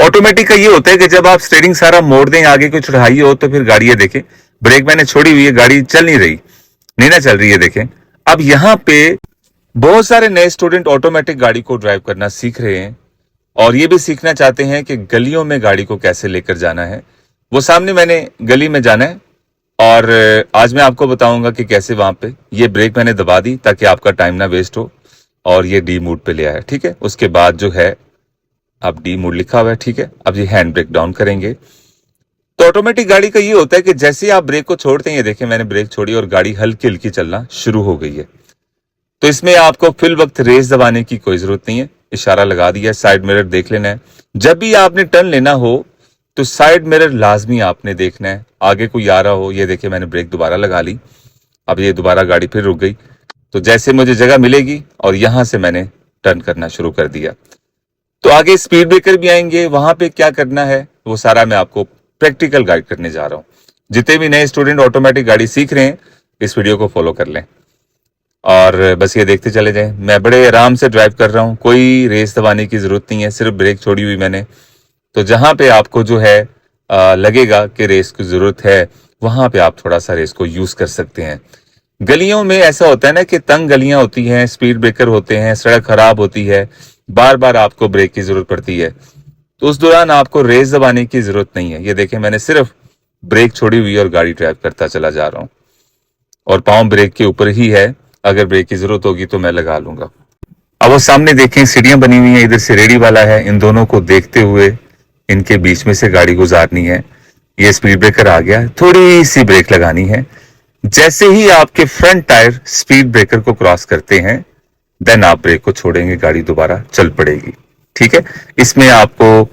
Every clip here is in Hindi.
ऑटोमेटिक का ये होता है कि जब आप स्टीयरिंग सारा मोड़ दें, आगे कोई चढ़ाई हो तो फिर गाड़ी ये देखें, ब्रेक मैंने छोड़ी हुई है, गाड़ी चल नहीं रही, नहीं ना चल रही है, देखें। अब यहाँ पे बहुत सारे नए स्टूडेंट ऑटोमेटिक गाड़ी को ड्राइव करना सीख रहे हैं और ये भी सीखना चाहते हैं कि गलियों में गाड़ी को कैसे लेकर जाना है। वो सामने मैंने गली में जाना है और आज मैं आपको बताऊंगा कि कैसे वहां पे ये ब्रेक मैंने दबा दी ताकि आपका टाइम ना वेस्ट हो, और ये डी मोड पे ले आया, ठीक है। उसके बाद जो है अब डी मोड लिखा हुआ है, ठीक है। अब ये हैंड ब्रेक डाउन करेंगे तो ऑटोमेटिक गाड़ी का ये होता है कि जैसे ही आप ब्रेक को छोड़ते हैं, ये देखें मैंने ब्रेक छोड़ी और गाड़ी हल्की हल्की चलना शुरू हो गई है। तो इसमें आपको फिल वक्त रेस दबाने की कोई जरूरत नहीं है, इशारा लगा दिया, साइड मिरर देख लेना है। जब भी आपने टर्न लेना हो तो साइड मिरर लाजमी आपने देखना है, आगे कोई आ रहा हो। ये देखिए मैंने ब्रेक दोबारा लगा ली, अब ये दोबारा गाड़ी फिर रुक गई। तो जैसे मुझे जगह मिलेगी और यहां से मैंने टर्न करना शुरू कर दिया। तो आगे स्पीड ब्रेकर भी आएंगे, वहां पे क्या करना है वो सारा मैं आपको प्रैक्टिकल गाइड करने जा रहा हूं। जितने भी नए स्टूडेंट ऑटोमेटिक गाड़ी सीख रहे हैं इस वीडियो को फॉलो कर लें और बस ये देखते चले जाएं। मैं बड़े आराम से ड्राइव कर रहा हूं, कोई रेस दबाने की जरूरत नहीं है, सिर्फ ब्रेक छोड़ी हुई मैंने। तो जहां पे आपको जो है लगेगा कि रेस की जरूरत है, वहां पे आप थोड़ा सा रेस को यूज कर सकते हैं। गलियों में ऐसा होता है ना कि तंग गलियां होती हैं, स्पीड ब्रेकर होते हैं, सड़क खराब होती है, बार बार आपको ब्रेक की जरूरत पड़ती है। तो उस दौरान आपको रेस दबाने की जरूरत नहीं है। ये देखें मैंने सिर्फ ब्रेक छोड़ी हुई और गाड़ी ड्राइव करता चला जा रहा हूं और पांव ब्रेक के ऊपर ही है, अगर ब्रेक की जरूरत होगी तो मैं लगा लूंगा। अब वो सामने देखें सीढ़ियां बनी हुई हैं, इधर से रेडी वाला है, इन दोनों को देखते हुए इनके बीच में से गाड़ी गुजारनी है। ये स्पीड ब्रेकर आ गया, थोड़ी सी ब्रेक लगानी है। जैसे ही आपके फ्रंट टायर स्पीड ब्रेकर को क्रॉस करते हैं देन आप ब्रेक को छोड़ेंगे, गाड़ी दोबारा चल पड़ेगी, ठीक है। इसमें आपको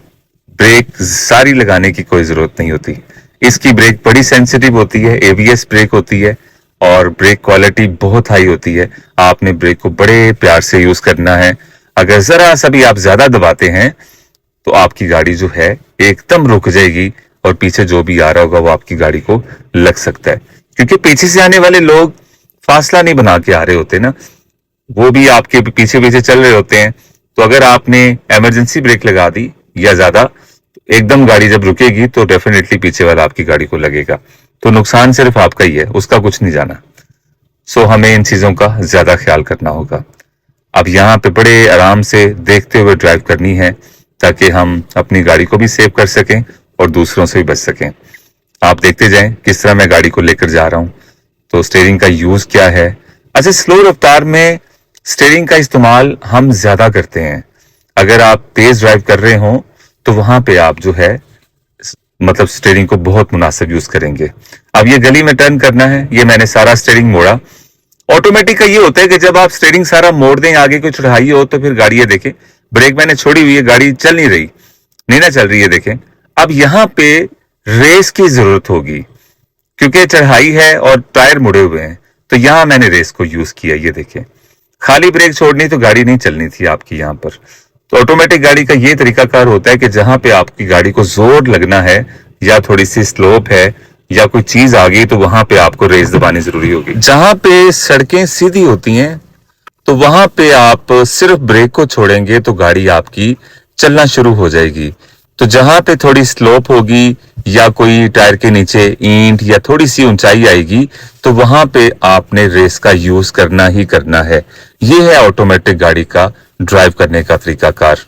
ब्रेक सारी लगाने की कोई जरूरत नहीं होती। इसकी ब्रेक बड़ी सेंसिटिव होती है, एबीएस ब्रेक होती है और ब्रेक क्वालिटी बहुत हाई होती है। आपने ब्रेक को बड़े प्यार से यूज करना है। अगर जरा सा भी आप ज्यादा दबाते हैं तो आपकी गाड़ी जो है एकदम रुक जाएगी और पीछे जो भी आ रहा होगा वो आपकी गाड़ी को लग सकता है, क्योंकि पीछे से आने वाले लोग फासला नहीं बना के आ रहे होते ना, वो भी आपके पीछे पीछे चल रहे होते हैं। तो अगर आपने इमरजेंसी ब्रेक लगा दी या ज्यादा, एकदम गाड़ी जब रुकेगी तो डेफिनेटली पीछे वाला आपकी गाड़ी को लगेगा। तो नुकसान सिर्फ आपका ही है, उसका कुछ नहीं जाना। सो हमें इन चीजों का ज्यादा ख्याल करना होगा। अब यहाँ पे बड़े आराम से देखते हुए ड्राइव करनी है ताकि हम अपनी गाड़ी को भी सेव कर सकें और दूसरों से भी बच सकें। आप देखते जाएं किस तरह मैं गाड़ी को लेकर जा रहा हूं। तो स्टीयरिंग का यूज क्या है। अच्छा, स्लो रफ्तार में स्टीयरिंग का इस्तेमाल हम ज्यादा करते हैं। अगर आप तेज ड्राइव कर रहे हो तो वहां पे आप जो है मतलब स्टीयरिंग को बहुत मुनासिब यूज करेंगे। अब ये गली में टर्न करना है, ये मैंने सारा स्टीयरिंग मोड़ा। ऑटोमेटिक का ये होता है कि जब आप स्टीयरिंग सारा मोड़ दें, आगे कोई चढ़ाई हो तो फिर गाड़ी ये देखें, ब्रेक मैंने छोड़ी हुई है, गाड़ी चल नहीं रही, नहीं ना चल रही है, देखें। अब यहाँ पे रेस की जरूरत होगी क्योंकि चढ़ाई है और टायर मुड़े हुए हैं, तो यहां मैंने रेस को यूज किया। ये देखें, खाली ब्रेक छोड़नी तो गाड़ी नहीं चलनी थी आपकी यहाँ पर। तो ऑटोमेटिक गाड़ी का ये तरीकाकार होता है कि जहां पे आपकी गाड़ी को जोर लगना है या थोड़ी सी स्लोप है या कोई चीज आ गई तो वहां पे आपको रेस दबानी जरूरी होगी। जहां पे सड़कें सीधी होती हैं तो वहां पे आप सिर्फ ब्रेक को छोड़ेंगे तो गाड़ी आपकी चलना शुरू हो जाएगी। तो जहां पे थोड़ी स्लोप होगी या कोई टायर के नीचे ईंट या थोड़ी सी ऊंचाई आएगी तो वहां पे आपने रेस का यूज करना ही करना है। ये है ऑटोमेटिक गाड़ी का ड्राइव करने का तरीकाकार।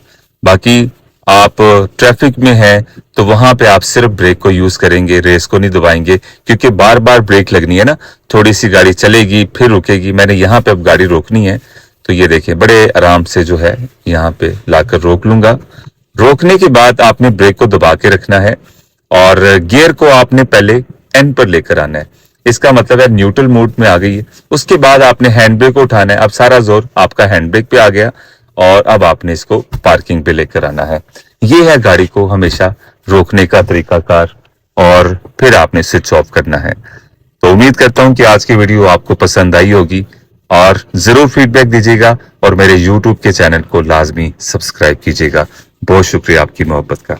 बाकी आप ट्रैफिक में हैं तो वहां पे आप सिर्फ ब्रेक को यूज करेंगे, रेस को नहीं दबाएंगे, क्योंकि बार बार ब्रेक लगनी है ना। थोड़ी सी गाड़ी चलेगी फिर रुकेगी, मैंने यहाँ पे अब गाड़ी रोकनी है तो ये देखिए बड़े आराम से जो है यहाँ पे लाकर रोक लूंगा। रोकने के बाद आपने ब्रेक को दबा के रखना है और गियर को आपने पहले एन पर लेकर आना है। इसका मतलब है न्यूट्रल मोड में आ गई है। उसके बाद आपने हैंड ब्रेक को उठाना है। अब सारा जोर आपका हैंड ब्रेक पे आ गया और अब आपने इसको पार्किंग पे लेकर आना है। ये है गाड़ी को हमेशा रोकने का तरीकाकार और फिर आपने स्विच ऑफ करना है। तो उम्मीद करता हूं कि आज की वीडियो आपको पसंद आई होगी और जरूर फीडबैक दीजिएगा और मेरे YouTube के चैनल को लाजमी सब्सक्राइब कीजिएगा। बहुत शुक्रिया आपकी मोहब्बत का।